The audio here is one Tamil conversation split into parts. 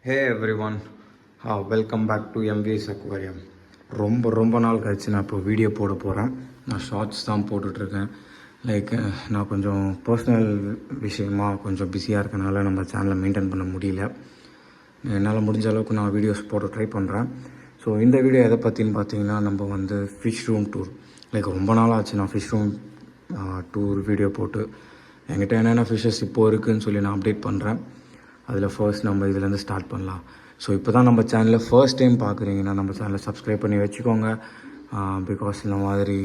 Hey everyone welcome back to MVS aquarium. ரொம்ப நாள் கழிச்சு நான் இப்போ வீடியோ போட போகிறேன். நான் ஷார்ட்ஸ் தான் போட்டுட்ருக்கேன். லைக் நான் கொஞ்சம் பர்சனல் விஷயமாக கொஞ்சம் பிஸியாக இருக்கனால நம்ம சேனலை மெயின்டைன் பண்ண முடியல. என்னால் முடிஞ்ச அளவுக்கு நான் வீடியோஸ் போட ட்ரை பண்ணுறேன். ஸோ இந்த வீடியோ எதை பற்றின்னு பார்த்தீங்கன்னா, நம்ம வந்து ஃபிஷ் ரூம் டூர். லைக் ரொம்ப நாள் ஆச்சு நான் ஃபிஷ் ரூம் டூர் வீடியோ போட்டு. என்கிட்ட என்னென்ன ஃபிஷ்ஷஸ் இப்போது இருக்குதுன்னு சொல்லி நான் அப்டேட் பண்ணுறேன். அதில் ஃபர்ஸ்ட் நம்ம இதுலேருந்து ஸ்டார்ட் பண்ணலாம். ஸோ இப்போ தான் நம்ம சேனலில் ஃபர்ஸ்ட் டைம் பார்க்குறீங்கன்னா நம்ம சேனலை சப்ஸ்கிரைப் பண்ணி வச்சுக்கோங்க. பிகாஸ் இந்த மாதிரி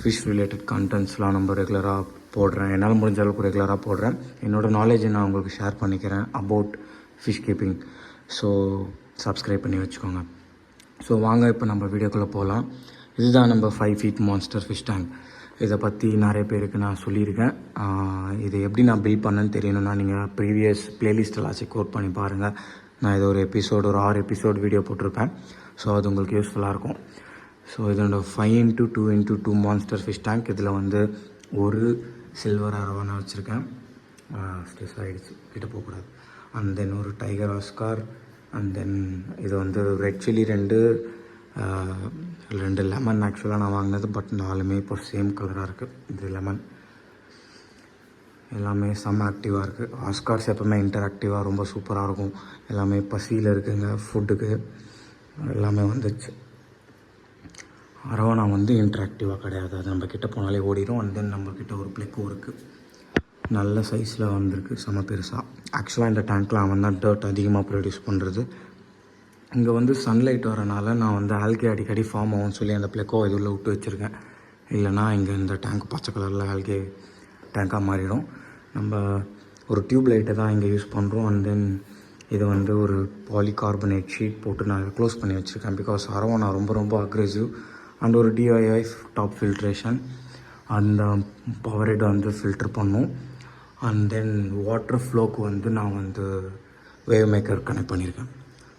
ஃபிஷ் ரிலேட்டட் கண்டென்ட்ஸ்லாம் நம்ம ரெகுலராக போடுறேன். என்னால் முடிஞ்ச அளவுக்கு ரெகுலராக போடுறேன். என்னோடய நாலேஜை நான் உங்களுக்கு ஷேர் பண்ணிக்கிறேன் about fish keeping. So subscribe பண்ணி வச்சுக்கோங்க. ஸோ வாங்க இப்போ நம்ம வீடியோக்குள்ளே போகலாம். இதுதான் நம்ம 5 feet மான்ஸ்டர் ஃபிஷ் டேங்க். இதை பற்றி நிறைய பேருக்கு நான் சொல்லியிருக்கேன். இதை எப்படி நான் பில்ட் பண்ணேன்னு தெரியணும்னா நீங்கள் ப்ரீவியஸ் ப்ளேலிஸ்ட்டெல்லாம் செக் அவுட் பண்ணி பாருங்கள். நான் இது ஒரு 6 எபிசோடு வீடியோ போட்டிருப்பேன். ஸோ அது உங்களுக்கு யூஸ்ஃபுல்லாக இருக்கும். ஸோ இதோட 5x2x2 மான்ஸ்டர் ஃபிஷ் டேங்க். இதில் வந்து ஒரு சில்வர் அரவானா வச்சுருக்கேன். ஸ்ட்ரெஸ் ஆகிடுச்சு, கிட்ட போகக்கூடாது. அண்ட் தென் ஒரு டைகர் ஆஸ்கார். அண்ட் தென் இது வந்து ரெட் சில்லி 2 லெமன். ஆக்சுவலாக நான் வாங்கினது, பட் 4மே இப்போ சேம் கலராக இருக்குது. இது லெமன். எல்லாமே செம்ம ஆக்டிவாக இருக்குது. ஆஸ்கார்ஸ் எப்போவுமே இன்டராக்டிவாக ரொம்ப சூப்பராக இருக்கும். எல்லாமே பசியில் இருக்குங்க, ஃபுட்டுக்கு எல்லாமே வந்துச்சு. அரவானா வந்து இன்டராக்டிவாக கிடையாது, அது நம்ம கிட்ட போனாலே ஓடிடும். அண்ட் தென் நம்மக்கிட்ட ஒரு பிளெக்கும் இருக்குது, நல்ல சைஸில் வந்திருக்கு, செம பெருசாக. ஆக்சுவலாக இந்த டேங்க்கில் அவன் தான் டர்ட் அதிகமாக ப்ரொடியூஸ் பண்ணுறது. இங்கே வந்து சன்லைட் வரனால நான் வந்து ஆல்கே அடிக்கடி ஃபார்ம் ஆகும்னு சொல்லி அந்த பிளெக்கோ இதில் விட்டு வச்சுருக்கேன். இல்லைனா இங்கே இந்த டேங்க் பச்சை கலரில் ஆல்கே டேங்காக மாறிடும். நம்ம ஒரு டியூப் லைட்டை தான் இங்கே யூஸ் பண்ணுறோம். அண்ட் தென் இது வந்து ஒரு பாலிகார்பனேட் ஷீட் போட்டு நான் க்ளோஸ் பண்ணி வச்சுருக்கேன். பிகாஸ் அரவானா ரொம்ப அக்ரெசிவ். அண்ட் ஒரு DIY டாப் ஃபில்ட்ரேஷன். அந்த பவரேட் வந்து ஃபில்டர் பண்ணும். அண்ட் தென் வாட்டர் ஃப்ளோக்கு வந்து நான் வந்து வேவ் மேக்கர் கனெக்ட் பண்ணியிருக்கேன்.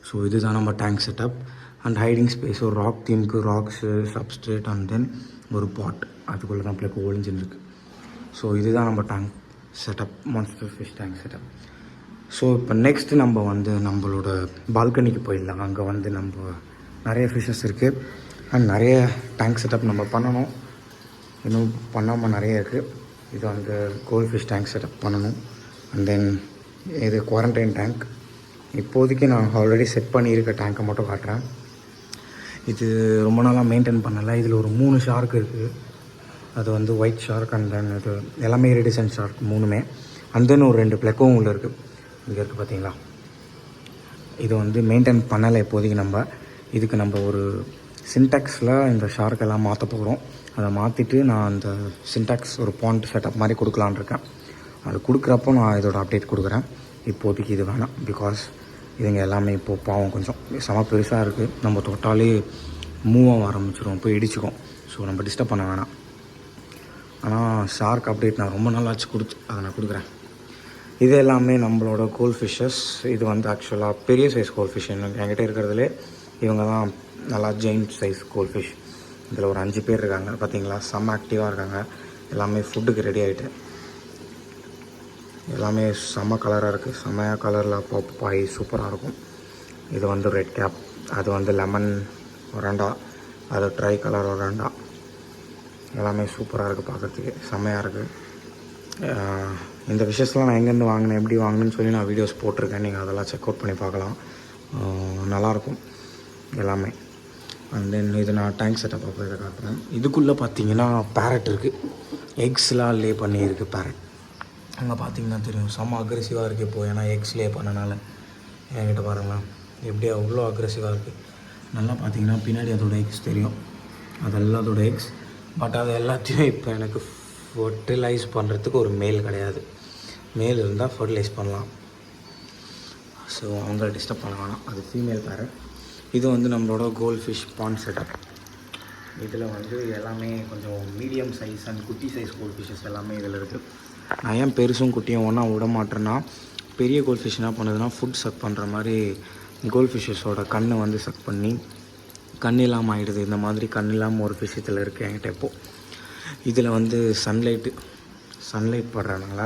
ஸோ இதுதான் நம்ம tank setup. And hiding space, ஒரு ராக் தீமுக்கு ராக்ஸு, சப்ஸ்ட்ரேட், அண்ட் தென் ஒரு பாட், அதுக்குள்ளே தான் பிள்ளைக்கு ஒளிஞ்சுன்னு இருக்குது. ஸோ இதுதான் நம்ம tank setup, monster fish tank setup. So இப்போ நெக்ஸ்ட்டு நம்ம வந்து நம்மளோட பால்கனிக்கு போயிடலாம். அங்கே வந்து நம்ம நிறைய ஃபிஷ்ஷஸ் இருக்குது. அண்ட் நிறைய டேங்க் செட்டப் நம்ம பண்ணணும். இன்னும் பண்ணாமல் நிறைய இருக்குது. இது வந்து கோல்ட் ஃபிஷ் டேங்க் செட்டப் பண்ணணும். அண்ட் தென் இது குவாரண்டைன் டேங்க். இப்போதைக்கு நான் ஆல்ரெடி செட் பண்ணியிருக்க டேங்க்கை மட்டும் காட்டுறேன். இது ரொம்ப நாளாக மெயின்டைன் பண்ணலை. இதில் ஒரு 3 ஷார்க் இருக்குது. அது வந்து ஒயிட் ஷார்க். அண்ட் தென் இது எல்லாமே இரிடிசன் ஷார்க் 3மே. அண்ட் தென் ஒரு 2 பிளெக்கும் உள்ள இருக்குது. இங்கே இருக்குது பார்த்தீங்களா. இது வந்து மெயின்டைன் பண்ணலை இப்போதைக்கு. இதுக்கு நம்ம ஒரு சின்டாக்ஸில் இந்த ஷார்க்கெல்லாம் மாற்ற போகிறோம். அதை மாற்றிட்டு நான் அந்த சின்டாக்ஸ் ஒரு பாண்ட் செட்டப் மாதிரி கொடுக்கலான்னு இருக்கேன். அது கொடுக்குறப்போ நான் இதோட அப்டேட் கொடுக்குறேன். இப்போதைக்கு இது வேணாம். பிகாஸ் இதுங்க எல்லாமே இப்போது பாவம் கொஞ்சம் செம பெருசாக இருக்குது. நம்ம தொட்டாலே மூவ் ஆக ஆரம்பிச்சிடும், போய் இடிச்சிக்கும். ஸோ நம்ம டிஸ்டர்ப் பண்ண வேணாம். ஆனால் ஷார்க் அப்டேட் நான் ரொம்ப நாளாச்சு அதை நான் கொடுக்குறேன். இது எல்லாமே நம்மளோட கோல்ட் ஃபிஷ்ஷஸ். இது வந்து ஆக்சுவலாக பெரிய சைஸ் கோல்ட் ஃபிஷ் என்கிட்ட இருக்கிறதுலே இவங்க தான் நல்லா ஜெயிண்ட் சைஸ் கோல்ட் ஃபிஷ். இதில் ஒரு 5 பேர் இருக்காங்க பார்த்தீங்களா, செம்ம ஆக்டிவாக இருக்காங்க. எல்லாமே ஃபுட்டுக்கு ரெடி ஆகிட்டு எல்லாமே செம்ம கலராக இருக்குது. செம்மையாக கலரில் பாய் சூப்பராக இருக்கும். இது வந்து ரெட் கேப், அது வந்து லெமன் ஒராண்டா, அது ட்ரை கலர் ஒராண்டா. எல்லாமே சூப்பராக இருக்குது, பார்க்குறதுக்கு செம்மையாக இருக்குது. இந்த விஷயஸ்லாம் நான் எங்கேருந்து வாங்கினேன், எப்படி வாங்கினேன்னு சொல்லி நான் வீடியோஸ் போட்டிருக்கேன். நீங்கள் அதெல்லாம் செக் அவுட் பண்ணி பார்க்கலாம். நல்லாயிருக்கும் எல்லாமே. அண்ட் தென் இது நான் டேங்க் செட்டப் அப்போ இதை காட்டுறேன். இதுக்குள்ளே பார்த்தீங்கன்னா பேரட் இருக்குது. எக்ஸ்லாம் லே பண்ணியிருக்கு பேரட். அங்கே பார்த்தீங்கன்னா தெரியும், செம்ம அக்ரெசிவாக இருக்குது இப்போது. ஏன்னா எக்ஸ் லே பண்ணனால. என்கிட்ட பாருங்களேன் எப்படி அவ்வளோ அக்ரெசிவாக இருக்குது. நல்லா பார்த்தீங்கன்னா பின்னாடி அதோட எக்ஸ் தெரியும். அதெல்லாம் அதோட எக்ஸ். பட் அது எல்லாத்தையும் இப்போ எனக்கு ஃபர்டிலைஸ் பண்ணுறதுக்கு ஒரு மேல் கிடையாது. மேல் இருந்தால் ஃபர்டிலைஸ் பண்ணலாம். ஸோ அவங்கள டிஸ்டர்ப் பண்ண வேணாம். அது ஃபீமேல் பேரட். இது வந்து நம்மளோட கோல்ட் ஃபிஷ் பாண்ட் செட்டப். இதில் வந்து எல்லாமே கொஞ்சம் மீடியம் சைஸ் அண்ட் குட்டி சைஸ் கோல்ட் ஃபிஷ்ஷஸ் எல்லாமே இதில் இருக்குது. நான் ஏன் பெருசும் குட்டியும் ஒன்றா விட மாட்டேன்னா, பெரிய கோல்ட் ஃபிஷ் என்ன பண்ணுதுன்னா ஃபுட் சக் பண்ணுற மாதிரி கோல்ட் ஃபிஷ்ஷஸோட கண்ணை வந்து சக் பண்ணி கண் இல்லாமல் ஆகிடுது. இந்த மாதிரி கண் இல்லாமல் ஒரு ஃபிஷ் இதில் இருக்குது என்கிட்ட இப்போது. இதில் வந்து சன்லைட் படுறதுனால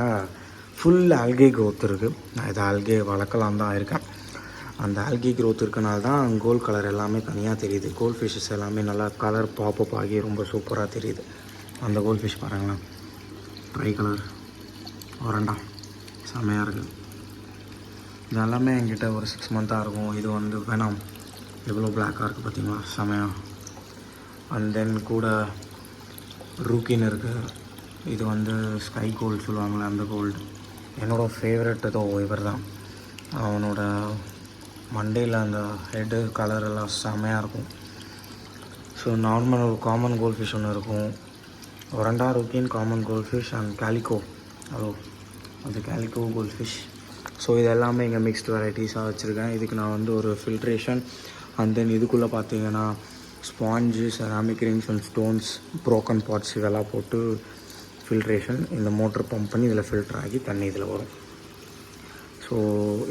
ஃபுல் ஆல்கே க்ரோத் இருக்குது. நான் இதை ஆல்கே வளர்க்கலாம் தான் இருக்கேன். அந்த ஆல்கி க்ரோத் இருக்கனால தான் கோல்ட் கலர் எல்லாமே தனியாக தெரியுது. கோல்ட் ஃபிஷ்ஷஸ் எல்லாமே நல்லா கலர் பாப்பப் ஆகி ரொம்ப சூப்பராக தெரியுது. அந்த கோல்ட் ஃபிஷ் பாருங்களேன், ட்ரை கலர் ஒரண்டா செம்மையாக இருக்குது. இது எல்லாமே என்கிட்ட ஒரு 6 மந்த்தாக இருக்கும். இது வந்து வேணாம், எவ்வளோ பிளாக்காக இருக்குது பார்த்தீங்களா, செம்மையாக. அண்ட் தென் கூட ரூக்கின்னு இருக்குது. இது வந்து ஸ்கை கோல்டு சொல்லுவாங்களே, அந்த கோல்டு என்னோடய ஃபேவரெட். ஏதோ இவர் தான், அவனோட மண்டேயில் அந்த ஹெட்டு கலர் எல்லாம் செம்மையாக இருக்கும். ஸோ நார்மல் ஒரு காமன் கோல்ட் ஃபிஷ் ஒன்று இருக்கும், ஒரண்டா ரூக்கின் common gold fish and calico, அது கேலிகோ கோல்ட் ஃபிஷ். ஸோ இது எல்லாமே இங்கே மிக்ஸ்டு வெரைட்டிஸாக வச்சுருக்கேன். இதுக்கு நான் வந்து ஒரு ஃபில்ட்ரேஷன் அண்ட் தென் இதுக்குள்ளே பார்த்தீங்கன்னா sponge, ceramic rings and stones, broken pots இதெல்லாம் போட்டு ஃபில்ட்ரேஷன், இந்த மோட்டர் பம்ப் பண்ணி இதில் ஃபில்டர் ஆகி தண்ணி இதில் வரும். ஸோ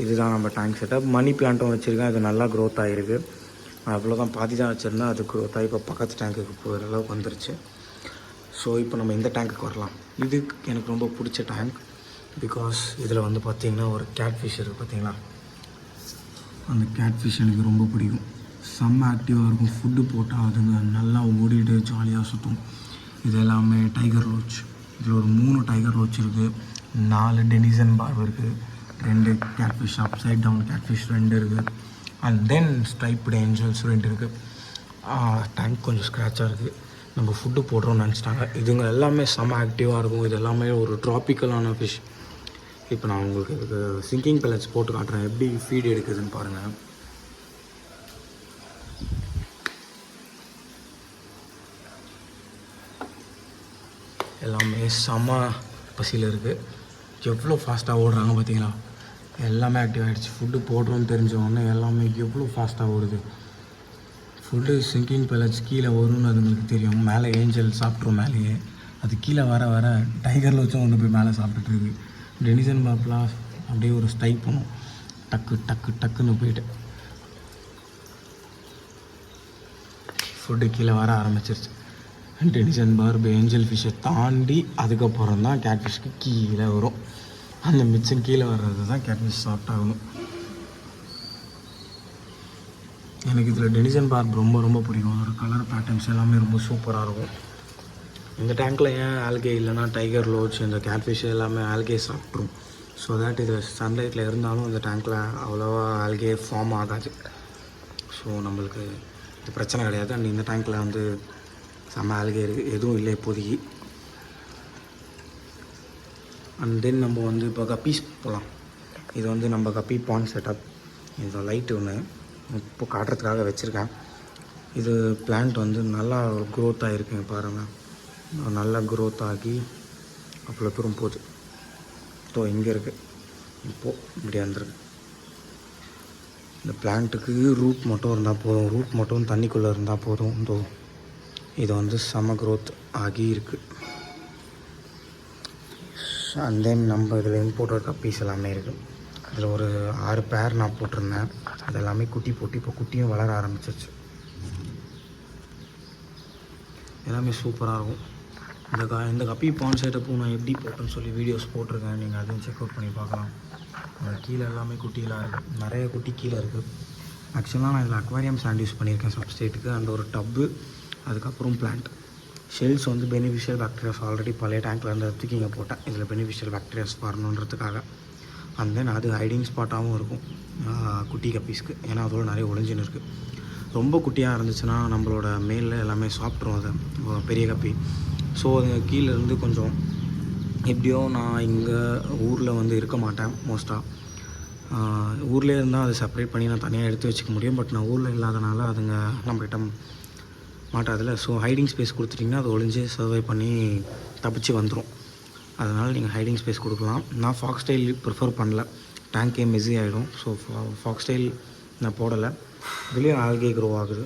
இதுதான் நம்ம டேங்க் செட்டப். மணி பிளான்ட்டும் வச்சுருக்கேன், அது நல்லா க்ரோத் ஆகிருக்கு. அவ்வளோதான், பாதி தான் வச்சுருந்தேன், அது க்ரோத் ஆகி இப்போ பக்கத்து டேங்க்குக்கு போகிற அளவுக்கு வந்துருச்சு. ஸோ இப்போ நம்ம இந்த டேங்க்குக்கு வரலாம். இது எனக்கு ரொம்ப பிடிச்ச டேங்க். பிகாஸ் இதில் வந்து பார்த்திங்கன்னா ஒரு கேட் ஃபிஷ் இருக்குது பார்த்தீங்களா, அந்த கேட் ஃபிஷ் எனக்கு ரொம்ப பிடிக்கும். செம்ம ஆக்டிவாக இருக்கும். ஃபுட்டு போட்டால் அதுங்க நல்லா ஓடிட்டு ஜாலியாக சுற்றும். இது எல்லாமே டைகர் லோச். இதில் ஒரு 3 டைகர் லோச் இருக்குது, 4 டெனிசன் பார்ப் இருக்குது, 2 கேட்ஃபிஷ் அப்சைட் டவுன் கேட்ஃபிஷ் 2 இருக்குது, அண்ட் தென் ஸ்ட்ரைப்டு ஏஞ்சல்ஸ் 2 இருக்குது. டேங்க் கொஞ்சம் ஸ்க்ராட்சாக இருக்குது, நம்ம ஃபுட்டு போடுறோம்னு நினச்சிட்டாங்க. இதுங்க எல்லாமே செம்ம ஆக்டிவாக இருக்கும். இது எல்லாமே ஒரு ட்ராபிக்கலான ஃபிஷ். இப்போ நான் உங்களுக்கு இதுக்கு சிங்கிங் பெல்லட்ஸ் போட்டு காட்டுறேன், எப்படி ஃபீட் எடுக்குதுன்னு பாருங்கள். எல்லாமே செம்ம பசியில் இருக்குது. எவ்வளோ ஃபாஸ்ட்டாக ஓடுறாங்க பார்த்தீங்களா, எல்லாமே ஆக்டிவ் ஆகிடுச்சு. ஃபுட்டு போடுறோன்னு தெரிஞ்சவொடனே எல்லாமே எவ்வளோ ஃபாஸ்ட்டாக ஓடுது. ஃபுட்டு சிங்கிங் பெல்லட்ஸ் கீழே வரும்னு அதுங்களுக்கு தெரியும். மேலே ஏஞ்சல் சாப்பிட்றோம் மேலேயே, அது கீழே வர வர டைகரில் வச்சும் கொண்டு போய் மேலே சாப்பிட்டுருக்கு. டெனிசன் பார்ப்லாம் அப்படியே ஒரு ஸ்டைக் பண்ணும், டக்கு டக்கு டக்குன்னு போயிட்டு ஃபுட்டு கீழே வர ஆரம்பிச்சிருச்சு. டெனிசன் பார்ப் ஏஞ்சல் ஃபிஷ்ஷை தாண்டி அதுக்கப்புறம் தான் கேட் ஃபிஷ்க்கு கீழே வரும். அந்த மிச்சம் கீழே வர்றது தான் கேட் ஃபிஷ் சாப்பிட்டாகணும். எனக்கு இதில் டெனிசன் பார்ப் ரொம்ப ரொம்ப பிடிக்கும். அதோட கலர் பேட்டர்ன்ஸ் எல்லாமே ரொம்ப சூப்பராக இருக்கும். இந்த டேங்க்கில் ஏன் ஆல்கே இல்லைனா டைகர் லோச், இந்த கேட் ஃபிஷ் எல்லாமே ஆல்கே சாப்பிட்ரும். ஸோ தேட் இது சன்லைட்டில் இருந்தாலும் இந்த டேங்க்கில் அவ்வளோவா ஆல்கே ஃபார்ம் ஆகாது. ஸோ நம்மளுக்கு இது பிரச்சனை கிடையாது. அண்ட் இந்த டேங்க்கில் வந்து செம்ம ஆல்கே இருக்குது, எதுவும் இல்லை இப்போதைக்கு. அண்ட் தென் நம்ம வந்து இப்போ கப்பீஸ் போகலாம். இது வந்து நம்ம கப்பி பாண்ட் செட்டப். இது லைட்டு ஒன்று இப்போ காட்டுறதுக்காக வச்சுருக்கேன். இது பிளான்ட் வந்து நல்லா க்ரோத் ஆகிருக்குங்க பாருங்கள், நல்லா க்ரோத் ஆகி அவ்வளோ தூரம் போகுது. ஸோ இங்கே இருக்குது, இப்போது இப்படி வந்துருக்கு. இந்த பிளான்ட்டுக்கு ரூட் மட்டும் இருந்தால் போதும், ரூட் மட்டும் தண்ணிக்குள்ளே இருந்தால் போதும். இது வந்து செம க்ரோத் ஆகி இருக்குது. அண்ட் தென் நம்ம இதில் இம்போர்ட்டட் கப்பீஸ் எல்லாமே இருக்குது. அதில் ஒரு 6 பேர் நான் போட்டிருந்தேன், அது எல்லாமே குட்டி போட்டு இப்போ குட்டியும் வளர ஆரம்பிச்சிருச்சு. எல்லாமே சூப்பராக இருக்கும். இந்த கப்பி பாண்ட் செட்டப்பும் நான் எப்படி போட்டேன்னு சொல்லி வீடியோஸ் போட்டிருக்கேன், நீங்கள் அதையும் செக் அவுட் பண்ணி பார்க்கலாம். கீழே எல்லாமே குட்டியெல்லாம் இருக்குது, நிறைய குட்டி கீழே இருக்குது. ஆக்சுவலாக நான் இதில் அக்வாரியம் சாண்ட் யூஸ் பண்ணியிருக்கேன் சப்ஸ்டேட்டுக்கு, அந்த ஒரு டப்பு, அதுக்கப்புறம் பிளான்ட் ஷெல்ஸ் வந்து பெனிஃபிஷியல் பாக்டீரியாஸ் ஆல்ரெடி பழைய டேங்க்கில் இருந்து எடுத்துக்கு இங்கே போட்டேன், இதில் பெனிஃபிஷியல் பாக்டீரியாஸ் வரணுன்றதுக்காக. அண்ட் தென் அது ஹைடிங் ஸ்பாட்டாகவும் இருக்கும் குட்டி கப்பீஸ்க்கு, ஏன்னா அதோட நிறைய ஒளிஞ்சின்னு இருக்குது. ரொம்ப குட்டியாக இருந்துச்சுன்னா நம்மளோட மேலில் எல்லாமே சாப்பிட்ரும் அதை பெரிய கப்பி. ஸோ அது கீழே இருந்து கொஞ்சம் எப்படியோ நான் இங்கே ஊரில் வந்து இருக்க மாட்டேன் மோஸ்ட்டாக. ஊர்லேயே இருந்தால் அதை செப்பரேட் பண்ணி நான் தனியாக எடுத்து வச்சுக்க முடியும். பட் நான் ஊரில் இல்லாதனால அதுங்க நம்மகிட்ட மாட்டாதில்ல. ஸோ ஹைடிங் ஸ்பேஸ் கொடுத்துட்டிங்கன்னா அது ஒளிஞ்சு சர்வை பண்ணி தப்பிச்சு வந்துடும். அதனால் நீங்கள் ஹைடிங் ஸ்பேஸ் கொடுக்கலாம். நான் ஃபாக்ஸ் ஸ்டைல் ப்ரிஃபர் பண்ணல, டேங்கே மெஸி ஆகிடும். ஸோ ஃபாக்ஸ் ஸ்டைல் நான் போடலை. இதுலேயும் ஆல்கே க்ரோ ஆகுது.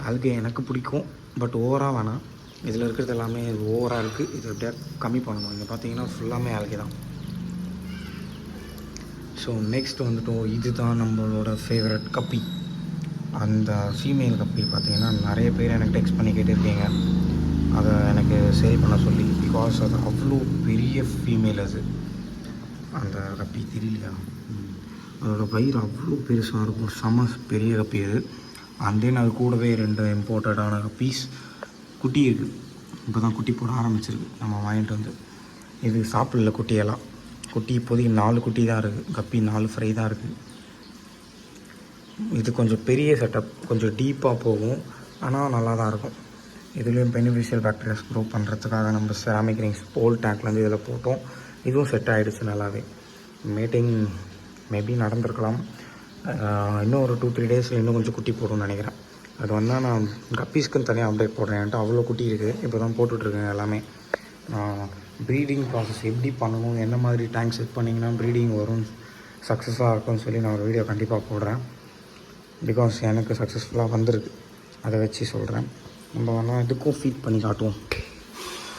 ஆல்கே எனக்கு பிடிக்கும், பட் ஓவராக வேணாம். இதில் இருக்கிறது எல்லாமே ஓவராக இருக்குது, இது எப்படியா கம்மி பண்ணணும். இங்கே பார்த்தீங்கன்னா ஃபுல்லாமே ஆல்கே தான். ஸோ நெக்ஸ்ட் வந்துட்டோம், இது தான் நம்மளோட ஃபேவரட் கப்பி. அந்த ஃபீமேல் கப்பி பார்த்தீங்கன்னா நிறைய பேர் எனக்கு டெக்ஸ்ட் பண்ணி கேட்டிருக்கீங்க அதை எனக்கு சேல் பண்ண சொல்லி. பிகாஸ் அது அவ்வளோ பெரிய ஃபீமேல். அது அந்த கப்பி தெரியலையா, அதோட வயிறு அவ்வளோ பெருசாக இருக்கும், செம பெரிய கப்பி அது. அண்ட் தென் அது கூடவே 2 இம்போர்ட்டடான பீஸ் குட்டி இருக்குது. இப்போ தான் குட்டி போட ஆரம்பிச்சிருக்கு. நம்ம வாங்கிட்டு வந்து இது சாப்பிடல குட்டியெல்லாம். குட்டி இப்போதைக்கு 4 குட்டி தான் இருக்குது. கப்பி 4 ஃப்ரை தான் இருக்குது. இது கொஞ்சம் பெரிய செட்டப், கொஞ்சம் டீப்பாக போகும், ஆனால் நல்லா தான் இருக்கும். இதுலேயும் பெனிஃபிஷியல் பாக்டீரியாஸ் க்ரோ பண்ணுறதுக்காக நம்ம செராமிக் ரிங்ஸ் ஓல்ட் டேங்க்லேருந்து இதில் போட்டோம். இதுவும் செட் ஆகிடுச்சு நல்லாவே. மீட்டிங் மேபி நடந்திருக்கலாம். இன்னும் ஒரு 2-3 டேஸில் இன்னும் கொஞ்சம் குட்டி போடும்னு நினைக்கிறேன். அது வந்தால் நான் கப்பீஸ்க்குன்னு தனியாக அப்டேட் போடுறேன். என்கிட்ட அவ்வளோ குட்டி இருக்குது. இப்போ தான் போட்டுட்ருக்கேன் எல்லாமே. ப்ரீடிங் ப்ராசஸ் எப்படி பண்ணணும், என்ன மாதிரி டேங்க் செட் பண்ணிங்கன்னா ப்ரீடிங் வரும், சக்ஸஸாக இருக்கும்னு சொல்லி நான் ஒரு வீடியோ கண்டிப்பாக போடுறேன். பிகாஸ் எனக்கு சக்ஸஸ்ஃபுல்லாக வந்திருக்கு, அதை வச்சு சொல்கிறேன். நம்ம வேணால் இதுக்கும் ஃபீட் பண்ணி காட்டுவோம்.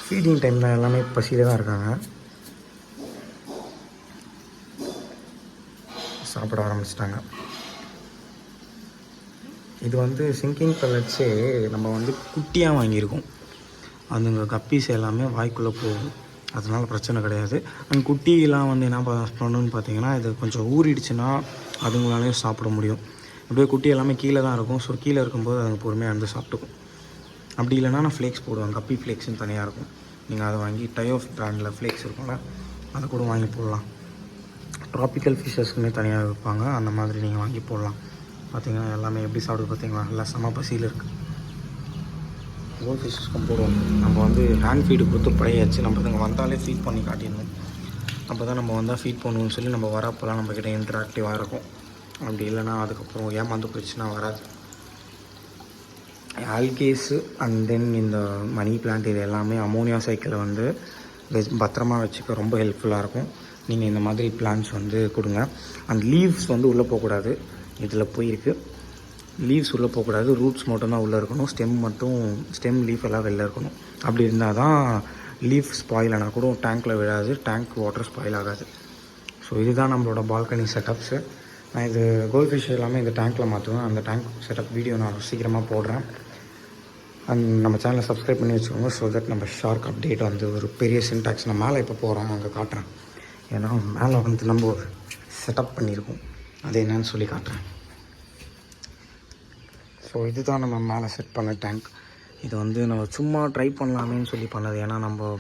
ஃபீடிங் டைமில் எல்லாமே பசியில் தான் இருக்காங்க. சாப்பிட ஆரம்பிச்சிட்டாங்க. இது வந்து சிங்கிங் பல்லட்ஸே நம்ம வந்து குட்டியாக வாங்கியிருக்கோம். அதுங்க கப்பீஸ் எல்லாமே வாய்க்குள்ளே போகும், அதனால் பிரச்சனை கிடையாது. அண்ட் குட்டியெலாம் வந்து என்ன பண்ணணும்னு பார்த்தீங்கன்னா, இது கொஞ்சம் ஊறிடுச்சுன்னா அதுங்களாலே சாப்பிட முடியும். அப்படியே குட்டி எல்லாமே கீழே தான் இருக்கும். ஸோ கீழே இருக்கும்போது அதுங்க பொறுமையாக வந்து சாப்பிட்டுக்கும். அப்படி இல்லைனா நான் ஃப்ளேக்ஸ் போடுவேன். கப்பி ஃப்ளேக்ஸ்னு தனியாக இருக்கும். நீங்கள் அதை வாங்கி டயோஃப் பிராண்டில் ஃப்ளேக்ஸ் இருக்கும்ல, அதை கூட வாங்கி போடலாம். ட்ராபிக்கல் ஃபிஷ்ஷஸ்க்குமே தனியாக வைப்பாங்க, அந்த மாதிரி நீங்கள் வாங்கி போடலாம். பார்த்தீங்கன்னா எல்லாமே எப்படி சாப்பிட்டு பார்த்தீங்களா, நல்லா செம பசியில் இருக்குது. கோல்ட் ஃபிஷ்ஷஸ்க்கும் போடுவோம். நம்ம வந்து ஹேண்ட் ஃபீடு கொடுத்து பழையாச்சு. நம்ம இதுங்க வந்தாலே ஃபீட் பண்ணி காட்டிடணும். அப்போ தான் நம்ம வந்தால் ஃபீட் பண்ணுவோம்னு சொல்லி நம்ம வரப்போலாம் நம்மக்கிட்ட இன்ட்ராக்டிவாக இருக்கும். அப்படி இல்லைனா அதுக்கப்புறம் ஏமாந்து போயிடுச்சுன்னா வராது. ஆல்கேஸு அண்ட் தென் இந்த மணி பிளான்ட் இது எல்லாமே அமோனியா சைக்கிளை வந்து பத்திரமா வச்சுக்க ரொம்ப ஹெல்ப்ஃபுல்லாக இருக்கும். நீங்கள் இந்த மாதிரி பிளான்ட்ஸ் வந்து கொடுங்க. அண்ட் லீவ்ஸ் வந்து உள்ளே போகக்கூடாது. இதில் போயிருக்கு, லீவ்ஸ் உள்ளே போகக்கூடாது. ரூட்ஸ் மட்டும்தான் உள்ளே இருக்கணும். ஸ்டெம் லீஃப் எல்லாம் வெளில இருக்கணும். அப்படி இருந்தால் தான் லீஃப் ஸ்பாயில் ஆனால் கூட டேங்க்கில் விழாது, டேங்க் வாட்டர் ஸ்பாயில் ஆகாது. ஸோ இதுதான் நம்மளோட பால்கனி செட்டப்ஸு. நான் இது கோல்ட் ஃபிஷ் எல்லாமே இந்த டேங்க்கில் மாற்றுவேன். அந்த டேங்க் செட்டப் வீடியோ நான் சீக்கிரமாக போடுறேன். அண்ட் நம்ம சேனலை சப்ஸ்கிரைப் பண்ணி வச்சுக்கோங்க. ஸோ தட் நம்ம ஷார்க் அப்டேட் வந்து ஒரு பெரிய சின்டாக்ஸ் நான் மேலே இப்போ போகிறேன், அங்கே காட்டுறேன். ஏன்னா மேலே வந்து நம்ம ஒரு செட்டப் பண்ணியிருக்கோம், அது என்னன்னு சொல்லி காட்டுறேன். ஸோ இதுதான் நம்ம மேலே செட் பண்ண டேங்க். இது வந்து நம்ம சும்மா ட்ரை பண்ணலாமேன்னு சொல்லி பண்ணது. ஏன்னா நம்ம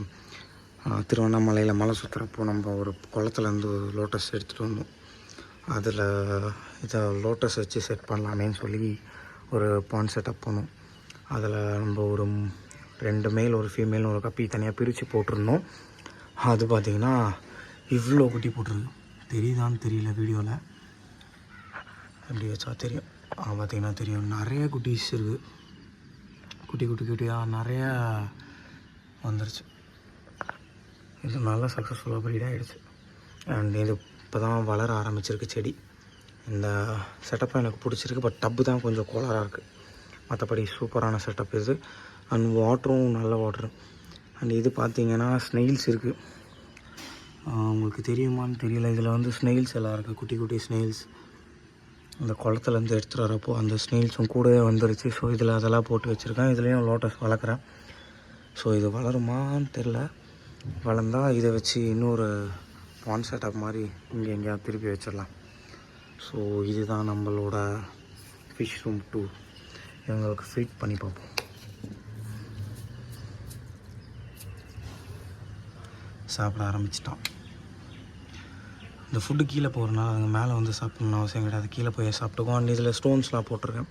திருவண்ணாமலையில் மலை சுற்றுறப்போ நம்ம ஒரு குளத்துலேருந்து லோட்டஸ் எடுத்துகிட்டு வந்தோம். அதில் இதை லோட்டஸ் வச்சு செட் பண்ணலாமேன்னு சொல்லி ஒரு பாண்ட் செட்டப் பண்ணோம். அதில் நம்ம ஒரு 2 மேல் ஒரு ஃபீமேல் ஒரு கப்பி தனியாக பிரித்து போட்டிருந்தோம். அது பார்த்திங்கன்னா இவ்வளோ குட்டி போட்டிருக்கு. தெரியுதான்னு தெரியல வீடியோவில், எப்படி வச்சா தெரியும். பார்த்திங்கன்னா தெரியும், நிறைய குட்டீஸ் இருக்குது. குட்டியாக நிறையா வந்துருச்சு. இது நல்லா சக்ஸஸ்ஃபுல்லாக ப்ரீட் ஆகிடுச்சு. அண்ட் இது இப்போ தான் வளர ஆரம்பிச்சிருக்கு செடி. இந்த செட்டப்பும் எனக்கு பிடிச்சிருக்கு. பட் டப்பு தான் கொஞ்சம் கோளாறாக இருக்குது. மற்றபடி சூப்பரான செட்டப் இது. அண்ட் வாட்டரும் நல்ல வாட்ரு. அண்ட் இது பார்த்திங்கன்னா ஸ்னெயில்ஸ் இருக்குது. உங்களுக்கு தெரியுமான்னு தெரியல, இதில் வந்து ஸ்னெயில்ஸ் எல்லாம் இருக்குது. குட்டி ஸ்னெயில்ஸ் அந்த குளத்துலேருந்து எடுத்துகிட்டு வரப்போ அந்த ஸ்னெயில்ஸும் கூடவே வந்துருச்சு. ஸோ இதில் அதெல்லாம் போட்டு வச்சுருக்கேன். இதுலேயும் லோட்டஸ் வளர்க்குறேன். ஸோ இது வளருமான்னு தெரில. வளர்ந்தால் இதை வச்சு இன்னொரு பாண்ட் செட்டப் மாதிரி இங்கே எங்கேயாவது திருப்பி வச்சிடலாம். ஸோ இதுதான் நம்மளோட ஃபிஷ் ரூம் டூர். இவங்களுக்கு ஃபீட் பண்ணி பார்ப்போம். சாப்பிட ஆரம்பிச்சிட்டான். இந்த ஃபுட்டு கீழே போகிறனால அதுங்க மேலே வந்து சாப்பிட்ணுன்னு அவசியம் கிடையாது, கீழே போய் சாப்பிட்டுக்கும். அண்ட் இதில் ஸ்டோன்ஸ்லாம் போட்டிருக்கேன்.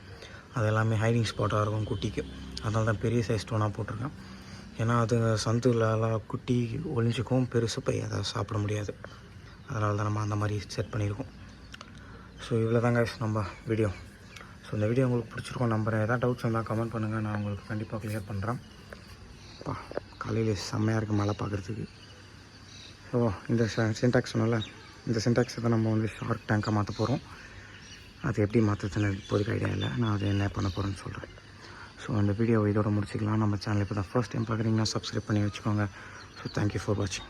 அது எல்லாமே ஹைடிங் ஸ்பாட்டாக இருக்கும் குட்டிக்கு. அதனால தான் பெரிய சைஸ் ஸ்டோனாக போட்டிருக்கேன். ஏன்னா அது சந்துலலாம் குட்டி ஒழிஞ்சிக்கும், பெருசு போய் அதை சாப்பிட முடியாது. அதனால தான் நம்ம அந்த மாதிரி செட் பண்ணியிருக்கோம். ஸோ இவ்வளோ தாங்க நம்ம வீடியோ. ஸோ இந்த வீடியோ உங்களுக்கு பிடிச்சிருக்கோம் நம்புறேன். எதாவது டவுட்ஸ் இருந்தால் கமெண்ட் பண்ணுங்கள், நான் உங்களுக்கு கண்டிப்பாக க்ளியர் பண்ணுறேன். காலையில் செம்மையாக இருக்குது மழை பார்க்குறதுக்கு. ஸோ இந்த சின்டாக்ஸ் சொன்னால இந்த சின்டாக்ஸை தான் நம்ம வந்து ஷார்க் டேங்காக மாற்ற போகிறோம். அது எப்படி மாற்றுறதுன்னு இப்போதைக்கு ஐடியா இல்லை. நான் அதை என்ன பண்ண போகிறேன்னு சொல்கிறேன். ஸோ அந்த வீடியோவை இதோட முடிச்சிக்கலாம். நம்ம சேனல் இப்போ தான் ஃபர்ஸ்ட் டைம் பார்க்குறீங்கன்னா சப்ஸ்கிரைப் பண்ணி வச்சுக்கோங்க. ஸோ தேங்க்யூ ஃபார் வாட்சிங்.